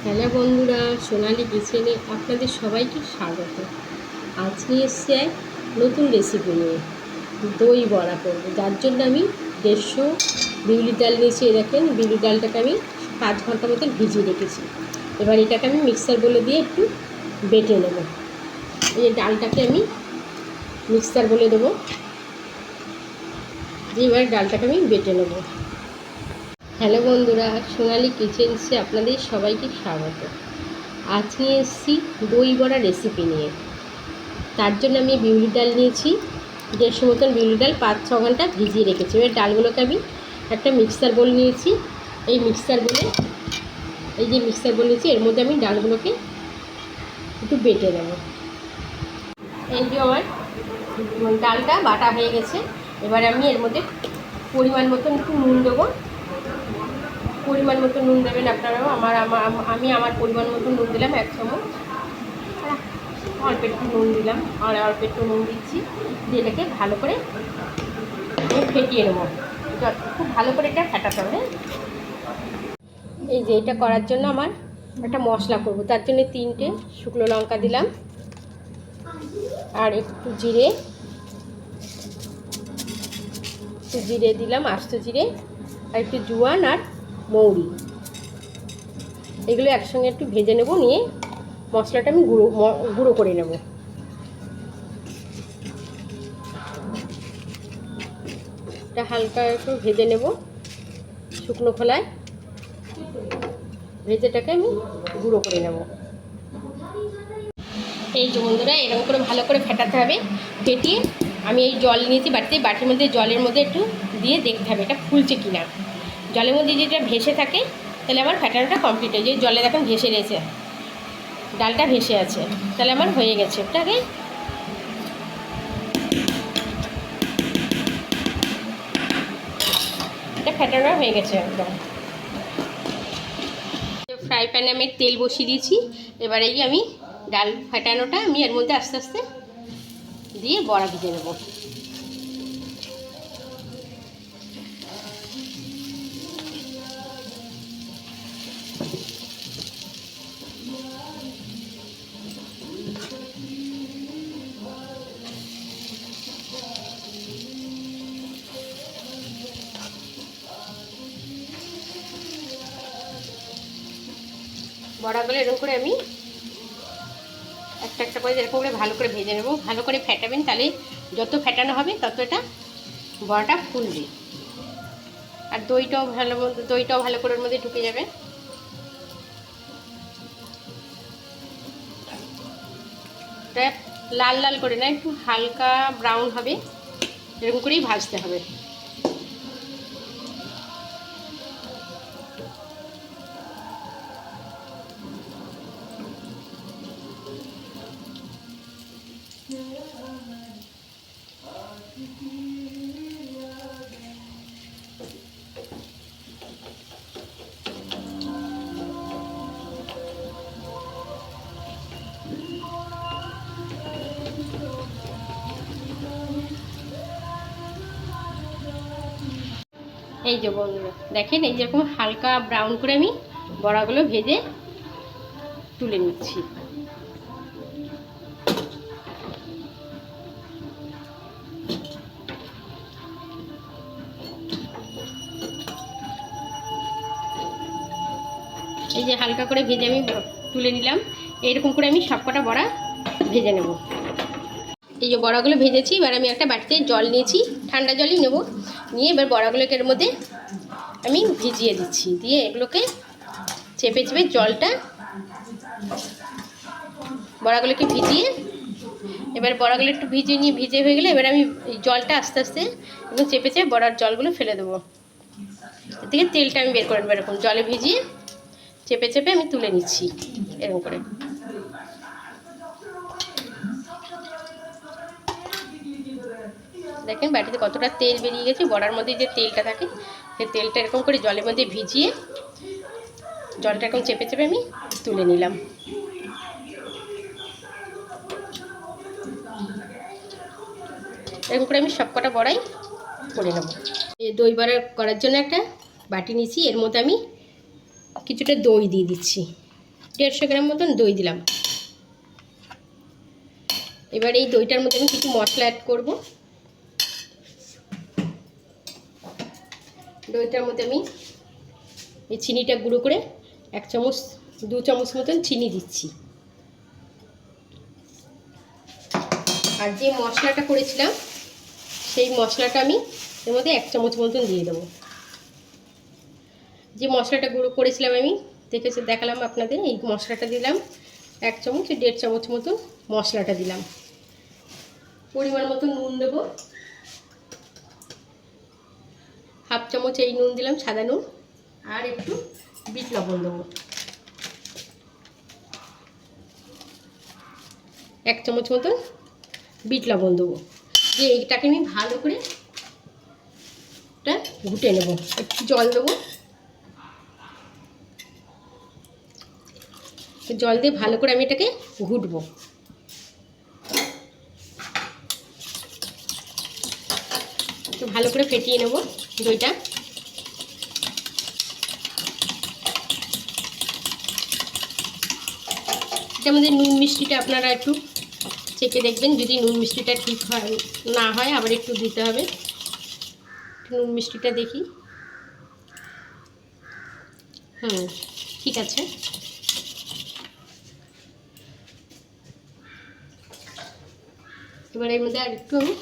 Hello বন্ধুরা, সোনালি কিচেনে আপনাদের সবাইকে স্বাগত। আজ নিয়ে এসছি এক নতুন রেসিপি নিয়ে দই বড়া করব। যার জন্য আমি 150 বিউলির ডাল নিয়েছি। দেখেন, বিউলির ডালটাকে আমি 5 ঘন্টা মতো ভিজিয়ে রেখেছি। এবার এটাকে আমি মিক্সার বলে দিয়ে একটু বেটে নেব। এই ডালটাকে আমি মিক্সার বলে দেবো, দিয়ে এবার ডালটাকে আমি বেটে নেব। হ্যালো বন্ধুরা, সোনালি কিচেন্সে আপনাদের সবাইকে স্বাগত। আজ নিয়ে এসেছি দই বড়া রেসিপি নিয়ে। তার জন্য আমি বিউলির ডাল নিয়েছি 150 মতন বিউলির ডাল 5-6 ঘন্টা ভিজিয়ে রেখেছি। এবার ডালগুলোকে আমি একটা মিক্সার বোল নিয়েছি। এই মিক্সার বোল নিয়েছি, এর মধ্যে আমি ডালগুলোকে একটু বেটে দেবো। এই যে আমার ডালটা বাটা হয়ে গেছে। এবার আমি এর মধ্যে পরিমাণ মতন একটু নুন দেবো। পরিমাণ মতো নুন দেবেন আপনারাও। আমি আমার পরিমাণ মতো নুন দিলাম 1 চামচ। অল্প একটু নুন দিলাম, আর অল্প একটু নুন দিচ্ছি। দিয়ে এটাকে ভালো করে ফেটিয়ে নেবো। খুব ভালো করে এটা ফেটাতে হবে। এই যে এটা করার জন্য আমার একটা মশলা করব, তার জন্য 3টে শুকনো লঙ্কা দিলাম, আর একটু জিরে দিলাম, আস্ত জিরে, আর একটু জোয়ান আর মৌরি। এগুলো একসঙ্গে একটু ভেজে নেব। নিয়ে মশলাটা আমি গুঁড়ো করে নেব। এটা হালকা একটু ভেজে নেব শুকনো খোলায়। ভেজেটাকে আমি গুঁড়ো করে নেব। এই যে বন্ধুরা, এরকম করে ভালো করে ফেটাতে হবে। ফেটিয়ে আমি এই জল নিয়েছি বাটির মধ্যে, জলের মধ্যে একটু দিয়ে দেখতে হবে এটা ফুলছে কিনা। জলের মধ্যে যেটা ভেসে থাকে তাহলে আমার ফেটানোটা কমপ্লিট হয়ে যায়। জলে দেখুন ভেসে রয়েছে, ডালটা ভেসে আছে, তাহলে আমার হয়ে গেছে। ওটাকে এটা ফেটানো হয়ে গেছে একদম। ফ্রাই প্যানে আমি তেল বসিয়ে দিয়েছি। এবারে আমি ডাল ফেটানোটা আমি এর মধ্যে আস্তে আস্তে দিয়ে বড়া ভেজে নেব। বড়াগুলো এরকম করে আমি একটা একটা করে এরকম করে ভালো করে ভেজে নেব। ভালো করে ফেটাবেন, তাহলে যত ফেটানো হবে তত এটা বড়াটা ফুলবে। আর দইটাও ভালো করে ওর মধ্যে ঢুকে যাবে। এটা লাল লাল করে না, একটু হালকা ব্রাউন হবে, এরকম করেই ভাজতে হবে। এই যে বন্ধুরা দেখেন, এই যেরকম হালকা ব্রাউন করে আমি বড়াগুলো ভেজে তুলে নিচ্ছি। এই যে হালকা করে ভেজে আমি তুলে নিলাম। এইরকম করে আমি সবকটা বড়া ভেজে নেব। এই যে বড়াগুলো ভেজেছি, এবার আমি একটা বাটিতে জল নিয়েছি, ঠান্ডা জলই নেব। নিয়ে এবার বড়াগুলোকে এর মধ্যে আমি ভিজিয়ে দিচ্ছি। দিয়ে এগুলোকে চেপে চেপে জলটা, বড়াগুলোকে ভিজিয়ে, এবার বড়াগুলো একটু ভিজে হয়ে গেলে এবার আমি এই জলটা আস্তে আস্তে এবং চেপে চেপে বড়ার জলগুলো ফেলে দেবো। এর থেকে তেলটা আমি বের করে নেবো। এরকম জলে ভিজিয়ে চেপে চেপে আমি তুলে নিচ্ছি এরকম করে। দেখেন বাটিতে কতটা তেল বেরিয়ে গেছে। বড়ার মধ্যে যে তেলটা থাকে সেই তেলটা এরকম করে জলের মধ্যে ভিজিয়ে জলটা এরকম চেপে চেপে আমি তুলে নিলাম। এরকম করে আমি সবকটা বড়াই করে নেব। এই দই বড়া করার জন্য একটা বাটি নিয়েছি, এর মধ্যে আমি কিছুটা দই দিয়ে দিচ্ছি। 150 গ্রাম মতন দই দিলাম। এবার এই দইটার মধ্যে আমি কিছু মশলা অ্যাড করব। দইটার মধ্যে আমি এই চিনিটা গুঁড়ো করে 1 চামচ 2 চামচ মতন চিনি দিচ্ছি। আর যে মশলাটা করেছিলাম সেই মশলাটা আমি এর মধ্যে 1 চামচ মতন দিয়ে দেবো। যে মশলাটা গুঁড়ো করেছিলাম আমি দেখালাম আপনাদের, এই মশলাটা দিলাম 1 চামচ, 1.5 চামচ মতন মশলাটা দিলাম। পরিমাণ মতো নুন দেবো, 1/2 চামচ এই নুন দিলাম, সাদা নুন। আর একটু বিট লবণ দেবো, 1 চামচ মতন বিট লবণ দেবো। দিয়ে এইটাকে আমি ভালো করে ঘুটে নেব। একটু জল দেবো, জল দিয়ে ভালো করে আমি এটাকে ঘুটবো। একটু ভালো করে ফেটিয়ে নেব দইটা। এটার মধ্যে নুন মিষ্টিটা আপনারা একটু চেখে দেখবেন, যদি নুন মিষ্টিটা ঠিক হয় না হয় আবার একটু দিতে হবে। নুন মিষ্টিটা দেখি, ঠিক আছে। এবার এর মধ্যে আর একটু আমি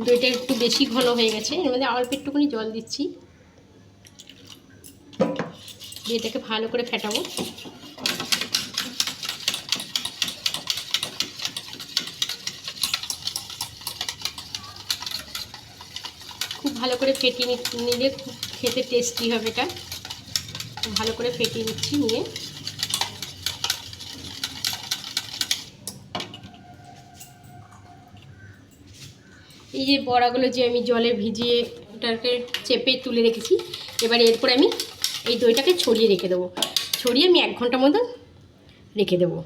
দইটা একটু বেশি ঘন হয়ে গেছে, এর মধ্যে অল্প একটুখানি জল দিচ্ছি। দিয়ে এটাকে ভালো করে ফেটাবো। খুব ভালো করে ফেটিয়ে নিলে খুব খেতে টেস্টি হবে। এটা ভালো করে ফেটিয়ে নিচ্ছি। নিয়ে এই যে বড়াগুলো যে আমি জলে ভিজিয়ে ওটাকে চেপে তুলে রেখেছি, এবারে এরপর আমি এই দইটাকে ছড়িয়ে রেখে দেবো। ছড়িয়ে আমি 1 ঘন্টা মতন রেখে দেবো।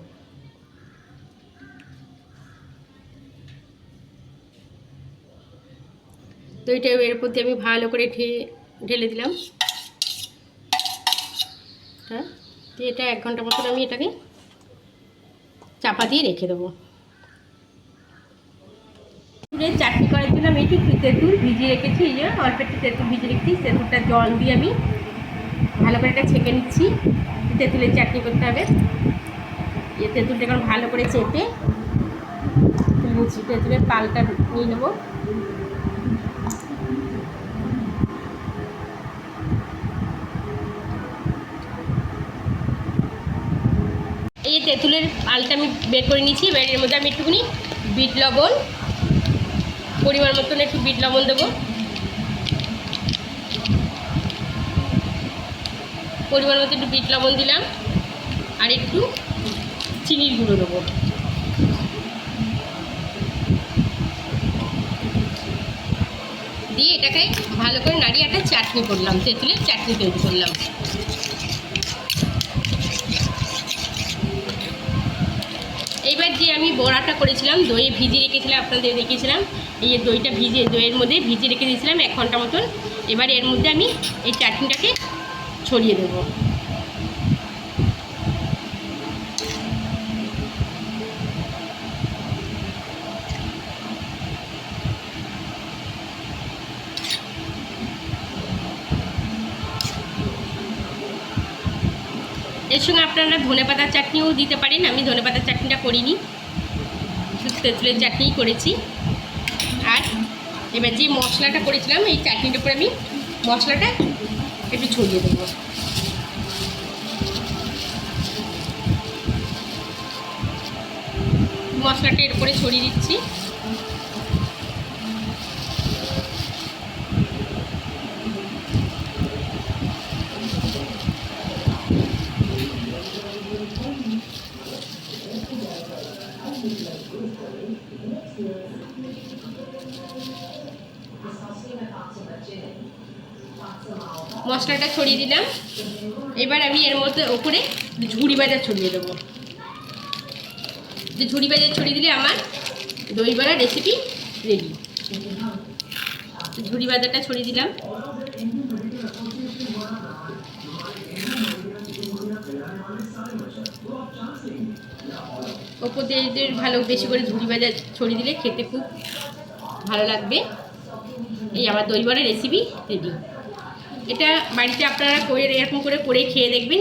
দইটা এর উপর দিয়ে আমি ভালো করে ঢেলে দিলাম। হ্যাঁ, এটা 1 ঘন্টা মতন আমি এটাকে চাপা দিয়ে রেখে দেবো। চাটনি করার জন্য আমি একটু তেঁতুল ভিজিয়ে রেখেছি। এই যে অল্প একটু তেঁতুল ভিজিয়ে রেখেছি, তেঁতুলটা জল দিয়ে আমি ভালো করে এটা ছেঁকে নিচ্ছি। তেঁতুলের চাটনি করতে হবে। এই তেঁতুলটা এখন ভালো করে চেপে নিচ্ছি। তেঁতুলের পালটা নিয়ে নেবো। এই তেঁতুলের পালটা আমি বের করে নিচ্ছি। এবার এর মধ্যে আমি একটুখানি বিট লবণ, পরিমাণ মতন একটু বিট লবণ দেবো। পরিমাণ মতো একটু বিট লবণ দিলাম। আর একটু চিনির গুঁড়ো দেবো। দিয়ে এটাকে ভালো করে নাড়িয়ে একটা চাটনি করলাম, তেঁতুলের চাটনি তৈরি করলাম। এইবার যে আমি বড়াটা করেছিলাম, দই ভিজিয়ে রেখেছিলাম, আপনাদের দেখিয়েছিলাম। এই দইটা দইয়ের মধ্যে ভিজিয়ে রেখে দিয়েছিলাম 1 ঘন্টা মতন। এবার এর মধ্যে আমি এই চাটনিটাকে ছড়িয়ে দেবো। এর সঙ্গে আপনারা ধনেপাতার চাটনিও দিতে পারেন। আমি ধনেপাতার চাটনিটা করিনি, শুধু তেঁতুলের চাটনিই করেছি। আর এবার যে মশলাটা করেছিলাম এই চাটনিটার উপরে আমি মশলাটা একটু ছড়িয়ে দেবো। মশলাটা এর উপরে ছড়িয়ে দিচ্ছি। মশলাটা ছড়িয়ে দিলাম। এবার আমি এর মধ্যে উপরে ঝুড়ি ভাজা ছড়িয়ে দেবো। ঝুড়ি ভাজা ছড়িয়ে দিলে আমার দই বড়া রেসিপি রেডি। ঝুড়ি ভাজাটা ছড়িয়ে দিলাম। ওপর দিয়ে ভালো বেশি করে ঝুড়ি ভাজা ছড়িয়ে দিলে খেতে খুব ভালো লাগবে। এই আমার দই বড়ার রেসিপি রেডি। এটা বাড়িতে আপনারা করে এরকম করে খেয়ে দেখবেন।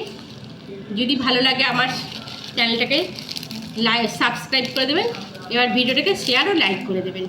যদি ভালো লাগে আমার চ্যানেলটাকে সাবস্ক্রাইব করে দেবেন, এবার ভিডিওটাকে শেয়ার ও লাইক করে দেবেন।